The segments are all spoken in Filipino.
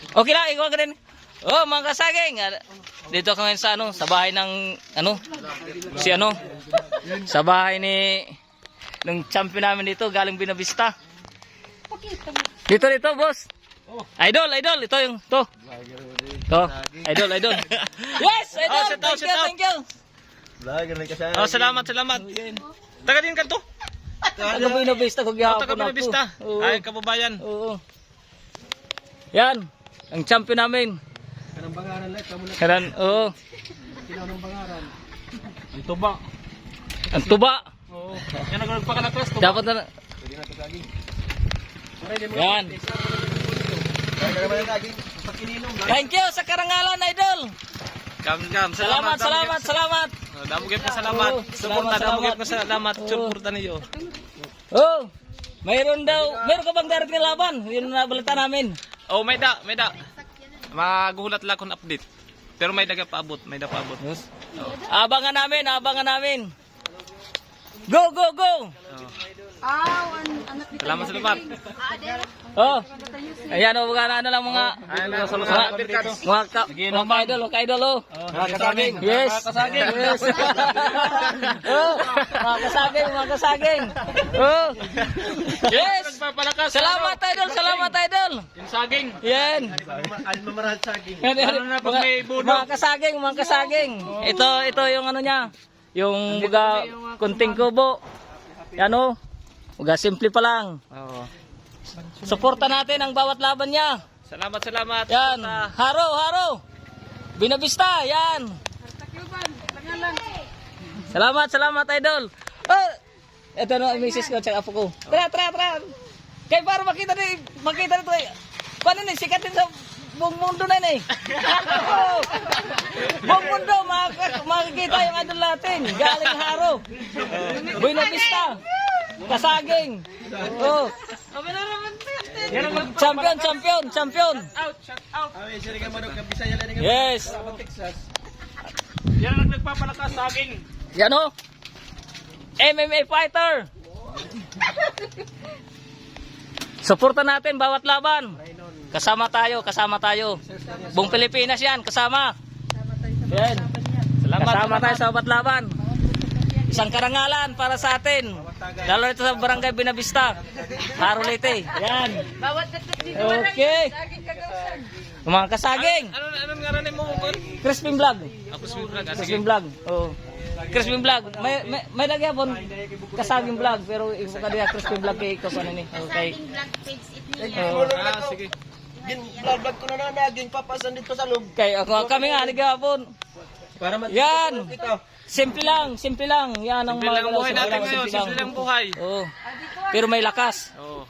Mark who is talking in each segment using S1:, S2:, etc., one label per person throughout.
S1: Okay lang, ikaw ka rin. Oh, mga kasaging. Dito ka ngayon sa sa bahay ng sa bahay ni ng champion namin dito, galing Binavista. Dito, boss. Idol, ito yung to. Idol. Yes, idol. Thank you.
S2: Salamat. Taga din ka to?
S1: Taga Binavista ko gihapon.
S2: Taga Binavista. Ay, kababayan.
S1: Oo. Yan, ang champion namin.
S3: Kanang bangaran lang, kamo na
S1: Karan, oo.
S3: kinanong bangaran.
S2: Ang tuba.
S1: Ang tuba.
S2: Oo. Yan ang nagpakalakas.
S1: Dapat na. Yan. Thank you sa karangalan, idol.
S2: Kam.
S1: Salamat.
S2: Damo gyud ka salamat.
S1: Oo,
S2: Suporta damo gyud ka salamat.
S1: Oo.
S2: Suporta niyo.
S1: Oh, mayroon ka bang darating na laban? Yun na balita namin.
S2: Oh, may da. Magulat lang akong update. Pero may daga paabot.
S1: Yes. Abangan namin. Go.
S2: Salamat.
S1: Oh. Ayan o, mga lang mga idol oh.
S2: Mga kasaging.
S1: Yes. Oh, mga kasaging. Oh. Yes. Salamat idol.
S2: Yung saging.
S1: Yan.
S3: Almamarahan saging.
S2: Na pag may buno.
S1: Mga kasaging. Ito yung ano niya. Yung mga kunting kubo. Yan o. Mga simple pa lang.
S2: Oo.
S1: Suporta natin ang bawat laban niya.
S2: Salamat.
S1: Yan. Haro. Binavista. Yan. Salamat idol. Oh, ito no, ang misis ko tsaka apo ko. Tara. Kaya para makita nito. Paano ni sikatin sa buong mundo na ni. Buong mundo makikita yung idol natin. Galing Haro. Binavista. Kasaging. Oh. Champion. Yes.
S2: Yan ang nagpapalakas saging.
S1: Yan o. MMA fighter. Suporta natin bawat laban. Kasama tayo. Buong Pilipinas yan, kasama. Yan. Kasama tayo sa bawat laban. Isang karangalan para sa atin. Lalo ito sa Barangay Binavista. Haro Leyte. Yan. Okay. Mga kasaging.
S2: Anong ngaran mo?
S1: Crispin Vlog.
S2: Crispin
S1: Vlog. Oo. Crispin Vlog. May lagyan po kasaging vlog pero ikaw ka diya Crispin Vlog kay ikaw ano ni. Okay.
S2: Sige.
S3: Vlog ko na naging papasan dito sa loob.
S1: Kay ako kami nga nagapon.
S3: Para
S1: Yan. Simple lang. Yan ang
S2: Simple lang buhay natin ngayon.
S1: simple
S2: Simple lang buhay.
S1: Oo. Pero may lakas.
S2: Oo.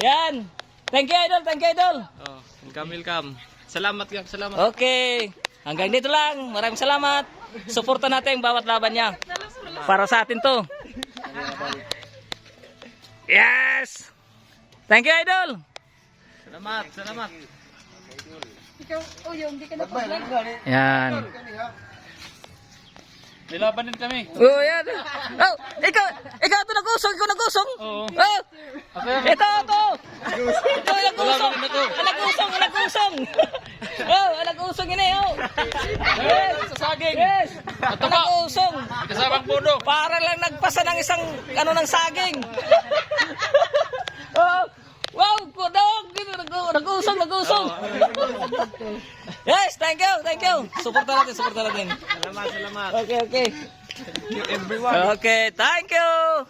S1: Yan. Thank you idol.
S2: Oh, welcome. Salamat.
S1: Okay. Hanggang dito lang. Maraming salamat. Suporta natin ang bawat laban niya. Para sa atin to. Yes. Thank you idol.
S2: Salamat.
S4: Ikaw, yung di ka na pag-vlog.
S1: Yan.
S2: Nilaban din kami.
S1: Oh, yan. Oh, ikaw ito nagusong.
S2: Oo.
S1: Oh. Ito. Ito nagusong. Oh, nagusong ini oh. Yes,
S2: Sa saging.
S1: yes. Nagusong.
S2: Kasabang puno.
S1: Para lang nagpasa ng isang ng saging. Oh, wow, kudog. Nagusong. Yes, thank you. Suporta natin.
S2: Salamat.
S1: Okay.
S2: Everyone.
S1: Okay, thank you.